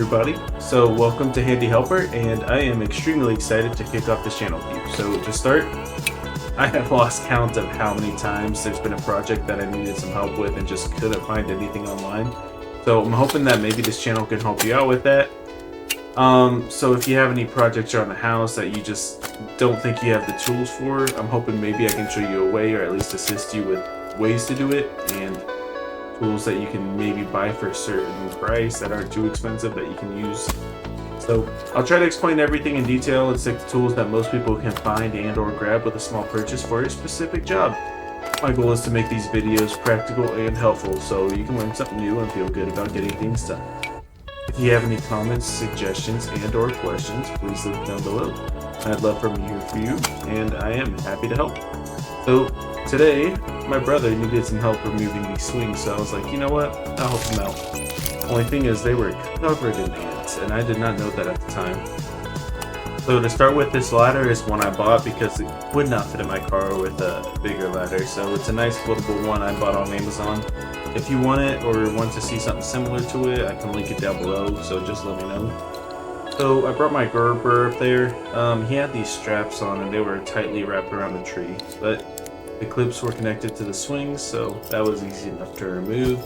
everybody. So welcome to Handy Helper, and I am extremely excited to kick off this channel with you. So to start, I have lost count of how many times there's been a project that I needed some help with and just couldn't find anything online. So I'm hoping that maybe this channel can help you out with that. So if you have any projects around the house that you just don't think you have the tools for, I'm hoping maybe I can show you a way, or at least assist you with ways to do it, and tools that you can maybe buy for a certain price that aren't too expensive that you can use. So I'll try to explain everything in detail and stick to tools that most people can find and or grab with a small purchase for a specific job. My goal is to make these videos practical and helpful so you can learn something new and feel good about getting things done. If you have any comments, suggestions, and or questions, please leave them down below. I'd love to hear from you, and I am happy to help. So today, my brother needed some help removing these swings, so I was like, you know what, I'll help him out. Only thing is, they were covered in ants, and I did not know that at the time. So to start with, this ladder is one I bought because it would not fit in my car with a bigger ladder, so it's a nice floatable one I bought on Amazon. If you want it or want to see something similar to it, I can link it down below, so just let me know. So I brought my Gerber up there. He had these straps on and they were tightly wrapped around the tree, but the clips were connected to the swings, so that was easy enough to remove.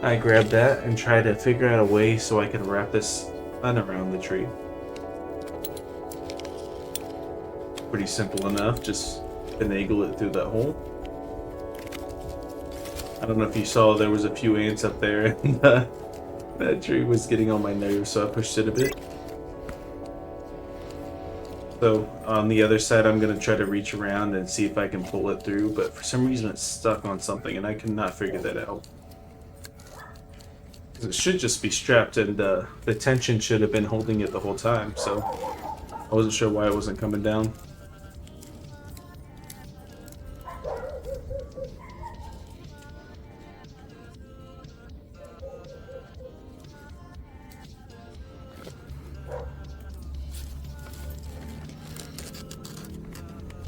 I grabbed that and tried to figure out a way so I could wrap this gun around the tree. Pretty simple enough, just finagle it through that hole. I don't know if you saw, there was a few ants up there and that tree was getting on my nerves, so I pushed it a bit. So on the other side, I'm going to try to reach around and see if I can pull it through, but for some reason it's stuck on something and I could not figure that out. It should just be strapped, and the tension should have been holding it the whole time, so I wasn't sure why it wasn't coming down.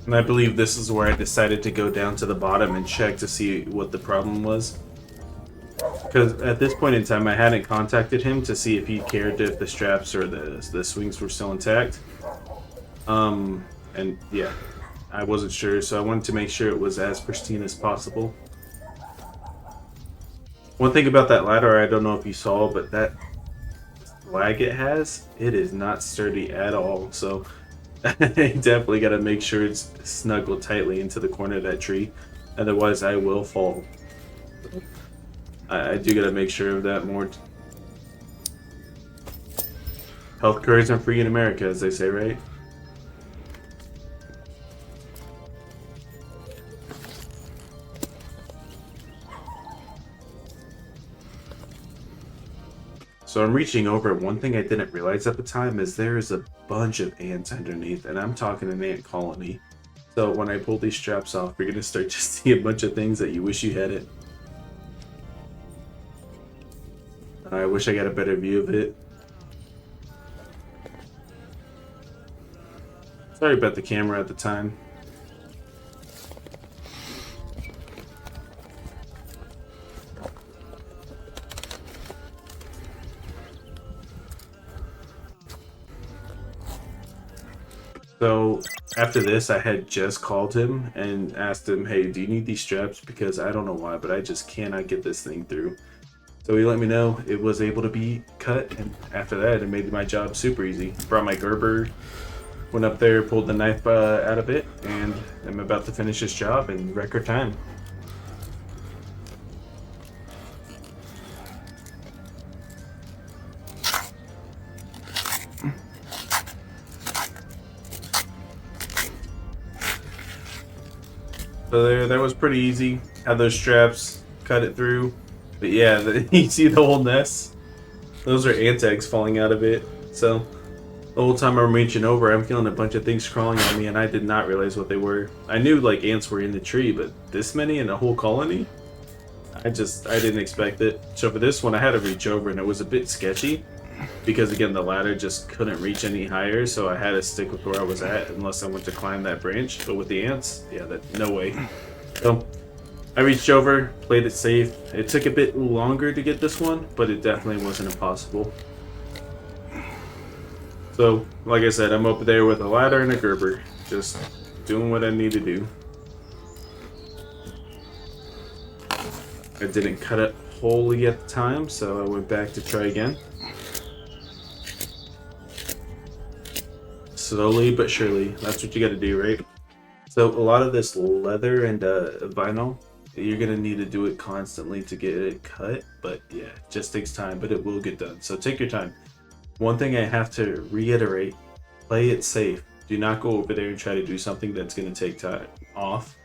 And I believe this is where I decided to go down to the bottom and check to see what the problem was. Because at this point in time, I hadn't contacted him to see if he cared if the straps or the swings were still intact. And yeah, I wasn't sure, so I wanted to make sure it was as pristine as possible. One thing about that ladder, I don't know if you saw, but that lag it has, it is not sturdy at all. So I definitely got to make sure it's snuggled tightly into the corner of that tree, otherwise I will fall. I do got to make sure of that more. Healthcare isn't free in America, as they say, right? So I'm reaching over. One thing I didn't realize at the time is there's a bunch of ants underneath, and I'm talking an ant colony. So when I pull these straps off, you're gonna start to see a bunch of things that you wish you had it. I wish I got a better view of it. Sorry about the camera at the time. So after this, I had just called him and asked him, hey, do you need these straps? Because I don't know why, but I just cannot get this thing through. So he let me know it was able to be cut, and after that, it made my job super easy. Brought my Gerber, went up there, pulled the knife out of it, and I'm about to finish this job in record time. So that was pretty easy. Had those straps, cut it through. But yeah, you see the whole nest? Those are ant eggs falling out of it. So the whole time I'm reaching over, I'm feeling a bunch of things crawling on me, and I did not realize what they were. I knew like ants were in the tree, but this many in a whole colony? I didn't expect it. So for this one, I had to reach over, and it was a bit sketchy because again, the ladder just couldn't reach any higher, so I had to stick with where I was at unless I went to climb that branch. But with the ants, yeah, no way. So I reached over, played it safe. It took a bit longer to get this one, but it definitely wasn't impossible. So, like I said, I'm up there with a ladder and a Gerber, just doing what I need to do. I didn't cut it wholly at the time, so I went back to try again. Slowly but surely, that's what you gotta do, right? So a lot of this leather and vinyl, you're gonna need to do it constantly to get it cut, but yeah, it just takes time, but it will get done. So take your time. One thing I have to reiterate, play it safe. Do not go over there and try to do something that's gonna take time off.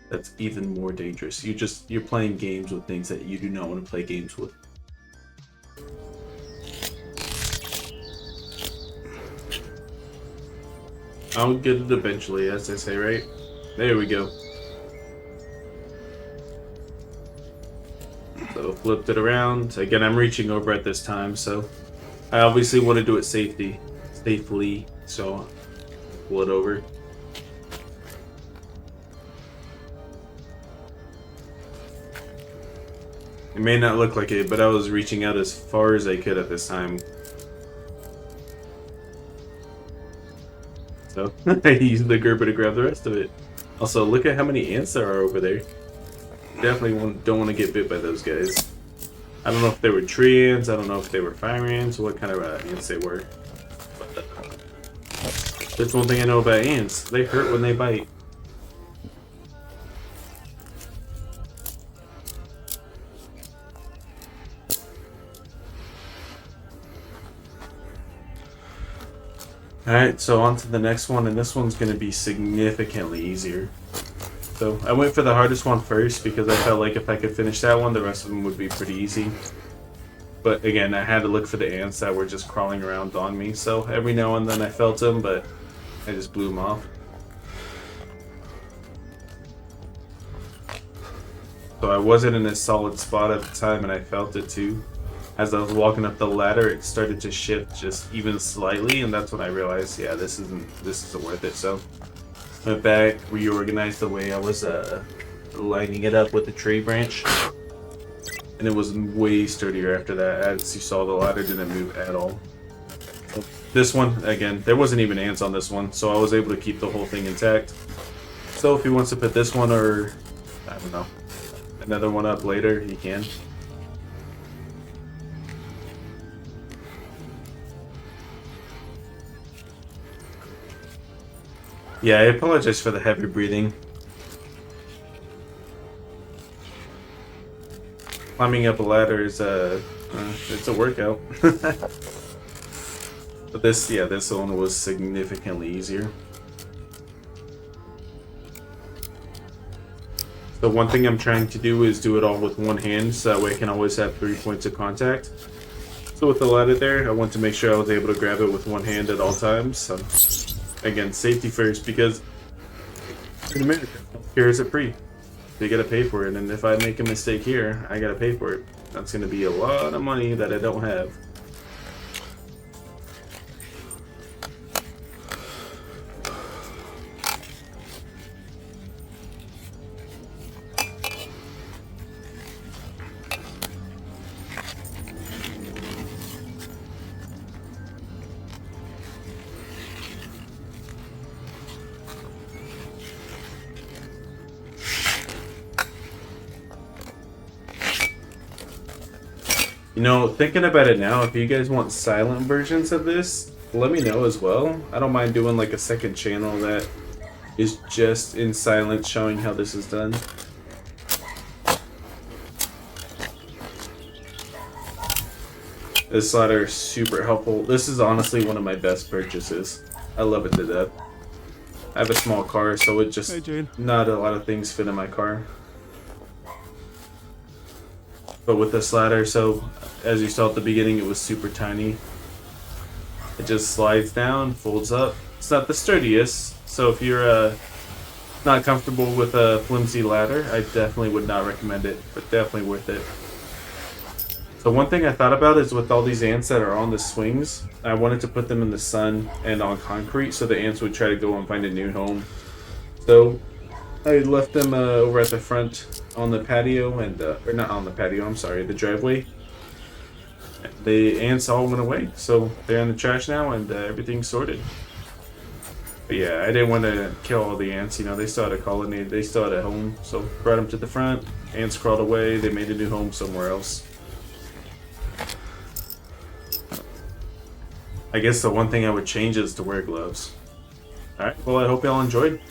That's even more dangerous. You're playing games with things that you do not want to play games with. I'll get it eventually, as they say, right? There we go. So flipped it around. Again, I'm reaching over at this time, so I obviously want to do it safely. So pull it over. It may not look like it, but I was reaching out as far as I could at this time. So I used the Gerber to grab the rest of it. Also, look at how many ants there are over there. Definitely don't want to get bit by those guys. I don't know if they were tree ants, I don't know if they were fire ants, what kind of ants they were. But that's one thing I know about ants. They hurt when they bite. Alright, so on to the next one, and this one's going to be significantly easier. So I went for the hardest one first because I felt like if I could finish that one, the rest of them would be pretty easy. But again, I had to look for the ants that were just crawling around on me, so every now and then I felt them, but I just blew them off. So I wasn't in a solid spot at the time, and I felt it too. As I was walking up the ladder, it started to shift just even slightly, and that's when I realized, yeah, this isn't worth it. So went back, reorganized the way I was lining it up with the tree branch, and it was way sturdier after that. As you saw, the ladder didn't move at all. So this one, again, there wasn't even ants on this one, so I was able to keep the whole thing intact. So if he wants to put this one, or I don't know, another one up later, he can. Yeah, I apologize for the heavy breathing. Climbing up a ladder is it's a workout. But this one was significantly easier. So one thing I'm trying to do is do it all with one hand, so that way I can always have 3 points of contact. So with the ladder there, I want to make sure I was able to grab it with one hand at all times. So again, safety first, because in America, here is it free. You gotta pay for it, and if I make a mistake here, I gotta pay for it. That's gonna be a lot of money that I don't have. You know, thinking about it now, if you guys want silent versions of this, let me know as well. I don't mind doing like a second channel that is just in silence showing how this is done. This ladder is super helpful. This is honestly one of my best purchases. I love it to death. I have a small car, so it just not a lot of things fit in my car. But with this ladder, so as you saw at the beginning, it was super tiny. It just slides down, folds up. It's not the sturdiest, so if you're not comfortable with a flimsy ladder, I definitely would not recommend it, but definitely worth it. So one thing I thought about is with all these ants that are on the swings, I wanted to put them in the sun and on concrete so the ants would try to go and find a new home. So I left them over at the front on the patio, and or not on the patio, I'm sorry, the driveway. The ants all went away, so they're in the trash now, and everything's sorted. But yeah, I didn't want to kill all the ants. You know, they still had a colony, they still had a home, so brought them to the front. Ants crawled away. They made a new home somewhere else. I guess the one thing I would change is to wear gloves. Alright, well, I hope y'all enjoyed.